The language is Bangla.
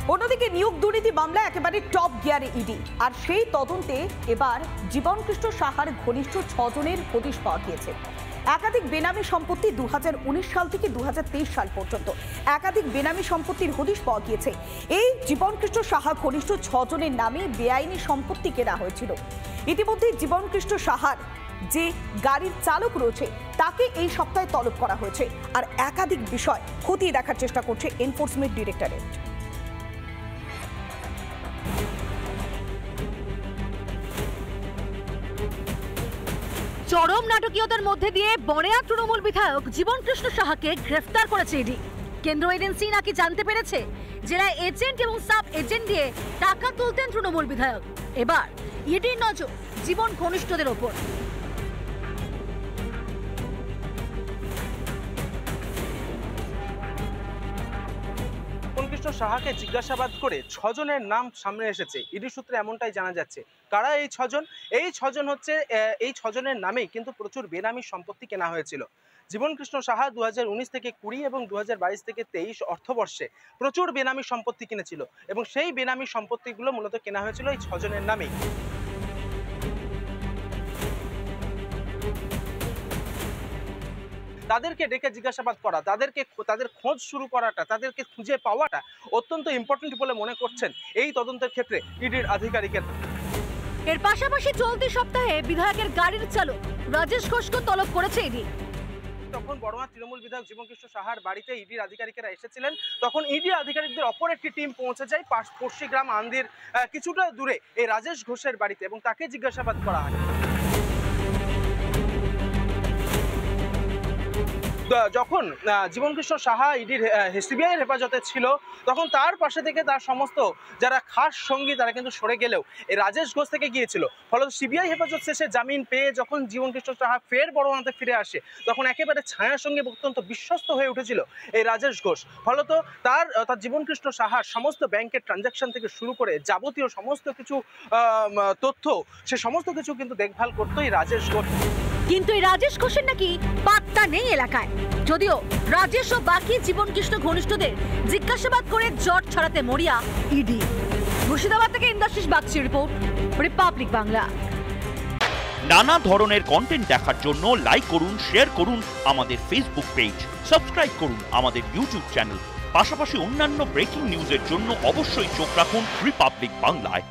অন্যদিকে নিয়োগ দুর্নীতি মামলা একেবারে টপ গিয়ারে ইডি, আর সেই তদন্তে এবার জীবনকৃষ্ণ সাহার ঘনিষ্ঠ 6 জনের হদিশ পাওয়া গিয়েছে। একাধিক বেনামি সম্পত্তি 2019 সাল থেকে 2023 সাল পর্যন্ত একাধিক বেনামি সম্পত্তির হদিশ পাওয়া গিয়েছে। এই জীবনকৃষ্ণ সাহা ঘনিষ্ঠ 6 জনের নামে বেআইনি সম্পত্তি কেনা হয়েছিল। ইতিমধ্যে জীবনকৃষ্ণ সাহার যে গাড়ির চালক রয়েছে তাকে এই সপ্তাহে তলব করা হয়েছে, আর একাধিক বিষয় খতিয়ে দেখার চেষ্টা করছে এনফোর্সমেন্ট ডিরেক্টরেট। চরম নাটকীয়তার মধ্যে দিয়ে বড়েয়া তৃণমূল বিধায়ক জীবনকৃষ্ণ সাহাকে গ্রেফতার করেছে ইডি। কেন্দ্র এজেন্সি নাকি জানতে পেরেছে জেলায় এজেন্ট এবং সাব এজেন্ট দিয়ে টাকা তুলতেন তৃণমূল বিধায়ক। এবার ইডির নজর জীবন ঘনিষ্ঠদের ওপর। জীবনকৃষ্ণ সাহাকে জিজ্ঞাসাবাদ করে 6 জনের নাম সামনে এসেছে। ইডি সূত্রে এমনটাই জানা যাচ্ছে। কারা এই 6 জন? এই 6 জন হচ্ছে, এই 6 জনের নামেই কিন্তু প্রচুর বেনামি সম্পত্তি কেনা হয়েছিল। জীবনকৃষ্ণ সাহা 2019 থেকে 20 এবং 2022 থেকে 23 অর্থবর্ষে প্রচুর বেনামি সম্পত্তি কিনেছিল, এবং সেই বেনামি সম্পত্তিগুলো মূলত কেনা হয়েছিল এই 6 জনের নামেই। তাদেরকে ডেকে জিজ্ঞাসাবাদ করা, তাদের খোঁজ শুরু করাটা, তাদেরকে খুঁজে পাওয়াটা অত্যন্ত ইম্পর্টেন্ট বলে মনে করছেন এই তদন্তের ক্ষেত্রে ইডির আধিকারিকের। এর পাশাপাশি চলতি সপ্তাহে বিধায়কের গাড়ির চালক রাজেশ ঘোষকে তলব করেছে ইডি। তখন বড়মা তৃণমূল বিধায়ক জীবনকৃষ্ণ সাহার বাড়িতে ইডির আধিকারিকেরা এসেছিলেন। তখন ইডি আধিকারিকদের অপর একটি টিম পৌঁছে যায় পড়শি গ্রাম আন্দির কিছুটা দূরে এই রাজেশ ঘোষের বাড়িতে, এবং তাকে জিজ্ঞাসাবাদ করা হয়। যখন জীবনকৃষ্ণ সাহা ইডির সিবিআইয়ের হেফাজতে ছিল, তখন তার পাশে থেকে তার সমস্ত যারা খাস সঙ্গী তারা কিন্তু সরে গেলেও এই রাজেশ ঘোষ থেকে গিয়েছিল। ফলত সিবিআই হেফাজত শেষে জামিন পেয়ে যখন জীবনকৃষ্ণ সাহা ফের বড়মাতে ফিরে আসে, তখন একেবারে ছায়ার সঙ্গে অত্যন্ত বিশ্বস্ত হয়ে উঠেছিল এই রাজেশ ঘোষ। ফলত তার জীবনকৃষ্ণ সাহার সমস্ত ব্যাংকের ট্রানজাকশন থেকে শুরু করে যাবতীয় সমস্ত কিছু তথ্য, সে সমস্ত কিছু কিন্তু দেখভাল করতো এই রাজেশ ঘোষ। কিন্তু এই রাজেশ ঘোষের নাকি পাত্তা নেই এলাকায়, যদিও রাজেশ ও বাকি জীবনকৃষ্ণ ঘনিষ্ঠদের জিজ্ঞাসাবাদ করে জট ছড়াতে মরিয়া ইডি। মুর্শিদাবাদ থেকে ইন্দ্রাশিস বাগচির রিপোর্ট, রিপাবলিক বাংলা। নানা ধরনের কন্টেন্ট দেখার জন্য লাইক করুন, শেয়ার করুন আমাদের ফেসবুক পেজ, সাবস্ক্রাইব করুন আমাদের ইউটিউব চ্যানেল। পাশাপাশি অন্যান্য ব্রেকিং নিউজের জন্য অবশ্যই চোখ রাখুন রিপাবলিক বাংলায়।